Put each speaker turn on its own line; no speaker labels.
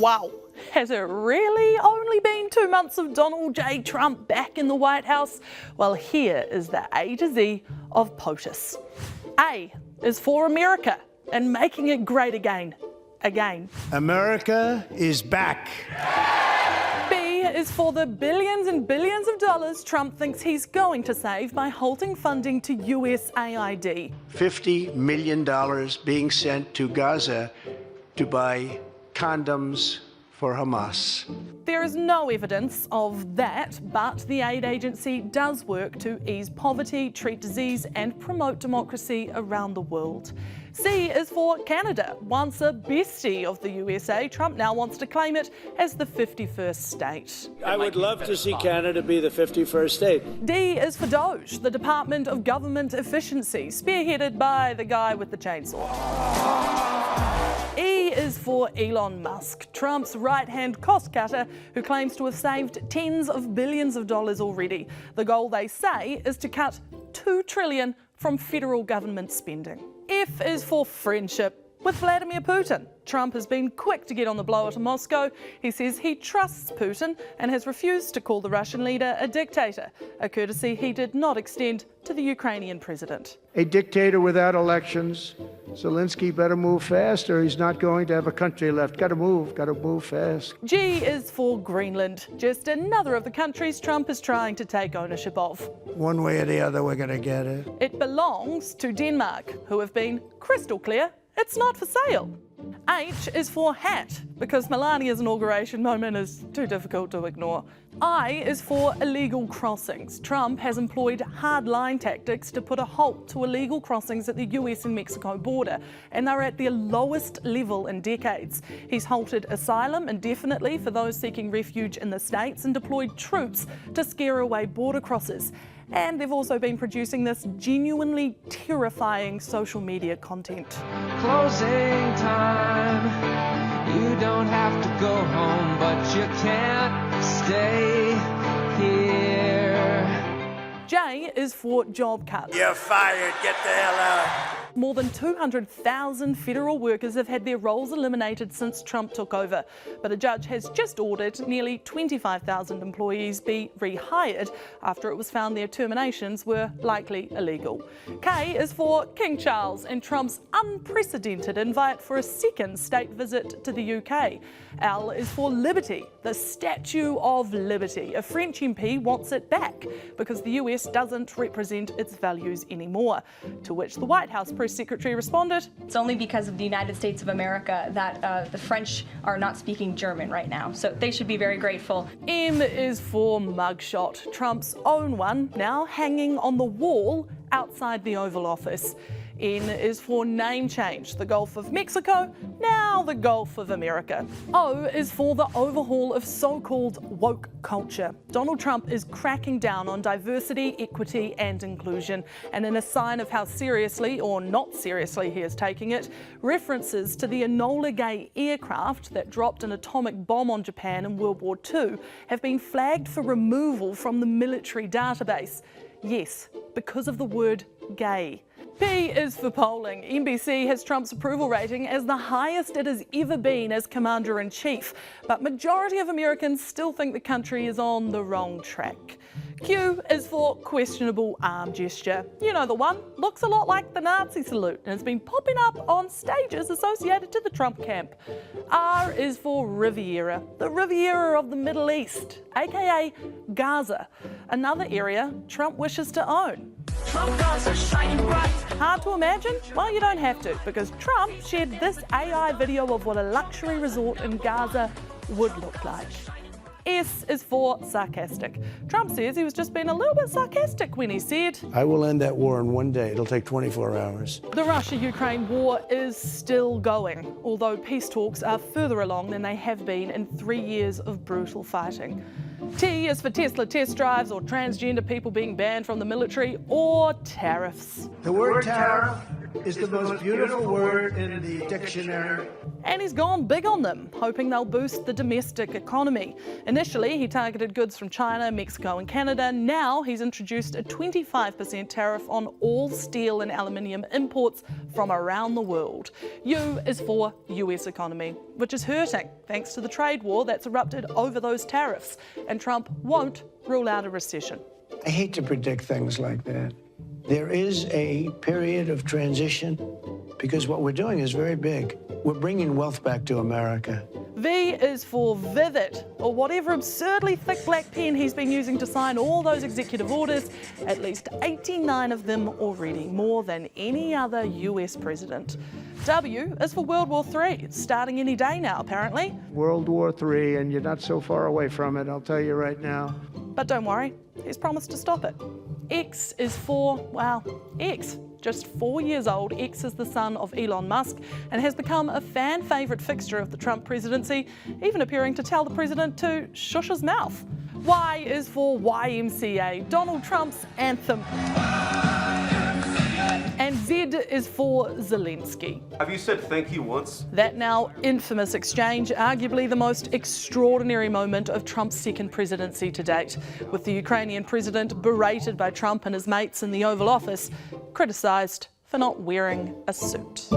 Wow, has it really only been 2 months of Donald J. Trump back in the White House? Well, here is the A to Z of POTUS. A is for America and making it great again.
America is back.
B is for the billions and billions of dollars Trump thinks he's going to save by halting funding to USAID.
$50 million being sent to Gaza to buy condoms for Hamas.
There is no evidence of that, but the aid agency does work to ease poverty, treat disease and promote democracy around the world. C is for Canada. Once a bestie of the USA, Trump now wants to claim it as the 51st state.
I would love to see Canada be the 51st state.
D is for DOGE, the Department of Government Efficiency, spearheaded by the guy with the chainsaw. E is for Elon Musk, Trump's right-hand cost cutter who claims to have saved tens of billions of dollars already. The goal, they say, is to cut $2 trillion from federal government spending. F is for friendship with Vladimir Putin. Trump has been quick to get on the blower to Moscow. He says he trusts Putin and has refused to call the Russian leader a dictator, a courtesy he did not extend to the Ukrainian president.
A dictator without elections. Zelensky better move fast or he's not going to have a country left. Gotta move fast.
G is for Greenland, just another of the countries Trump is trying to take ownership of.
One way or the other, we're gonna get it.
It belongs to Denmark, who have been crystal clear it's not for sale. H is for hat, because Melania's inauguration moment is too difficult to ignore. I is for illegal crossings. Trump has employed hard-line tactics to put a halt to illegal crossings at the US and Mexico border, and they're at their lowest level in decades. He's halted asylum indefinitely for those seeking refuge in the States and deployed troops to scare away border crossers. And they've also been producing this genuinely terrifying social media content.
Closing time. You don't have to go home, but you can't stay here.
J is for job cuts.
You're fired. Get the hell out.
More than 200,000 federal workers have had their roles eliminated since Trump took over. But a judge has just ordered nearly 25,000 employees be rehired after it was found their terminations were likely illegal. K is for King Charles and Trump's unprecedented invite for a second state visit to the UK. L is for Liberty, the Statue of Liberty. A French MP wants it back because the US doesn't represent its values anymore, to which the White House press secretary responded,
"It's only because of the United States of America that the French are not speaking German right now, so they should be very grateful."
M is for mugshot, Trump's own one, now hanging on the wall outside the Oval Office. N is for name change, the Gulf of Mexico, now the Gulf of America. O is for the overhaul of so-called woke culture. Donald Trump is cracking down on diversity, equity and inclusion, and in a sign of how seriously or not seriously he is taking it, references to the Enola Gay aircraft that dropped an atomic bomb on Japan in World War II have been flagged for removal from the military database. Yes, because of the word gay. P is for polling. NBC has Trump's approval rating as the highest it has ever been as Commander-in-Chief, but majority of Americans still think the country is on the wrong track. Q is for questionable arm gesture. You know the one, looks a lot like the Nazi salute and has been popping up on stages associated to the Trump camp. R is for Riviera, the Riviera of the Middle East, aka Gaza, another area Trump wishes to own. Hard to imagine? Well, you don't have to, because Trump shared this AI video of what a luxury resort in Gaza would look like. S is for sarcastic. Trump says he was just being a little bit sarcastic when he said,
I will end that war in one day. It'll take 24 hours.
The Russia-Ukraine war is still going, although peace talks are further along than they have been in 3 years of brutal fighting. T is for Tesla test drives or transgender people being banned from the military or tariffs.
The word tariff is the most beautiful word in the dictionary.
And he's gone big on them, hoping they'll boost the domestic economy. Initially, he targeted goods from China, Mexico and Canada. Now he's introduced a 25% tariff on all steel and aluminium imports from around the world. U is for US economy, which is hurting thanks to the trade war that's erupted over those tariffs. And Trump won't rule out a recession.
I hate to predict things like that. There is a period of transition because what we're doing is very big. We're bringing wealth back to America.
V is for vivid, or whatever absurdly thick black pen he's been using to sign all those executive orders, at least 89 of them already, more than any other US president. W is for World War III. It's starting any day now, apparently.
World War III, and you're not so far away from it, I'll tell you right now.
But don't worry, he's promised to stop it. X is for, well, X. Just 4 years old, X is the son of Elon Musk and has become a fan favourite fixture of the Trump presidency, even appearing to tell the president to shush his mouth. Y is for YMCA, Donald Trump's anthem. And Z is for Zelensky.
Have you said thank you once?
That now infamous exchange, arguably the most extraordinary moment of Trump's second presidency to date, with the Ukrainian president berated by Trump and his mates in the Oval Office, criticised for not wearing a suit.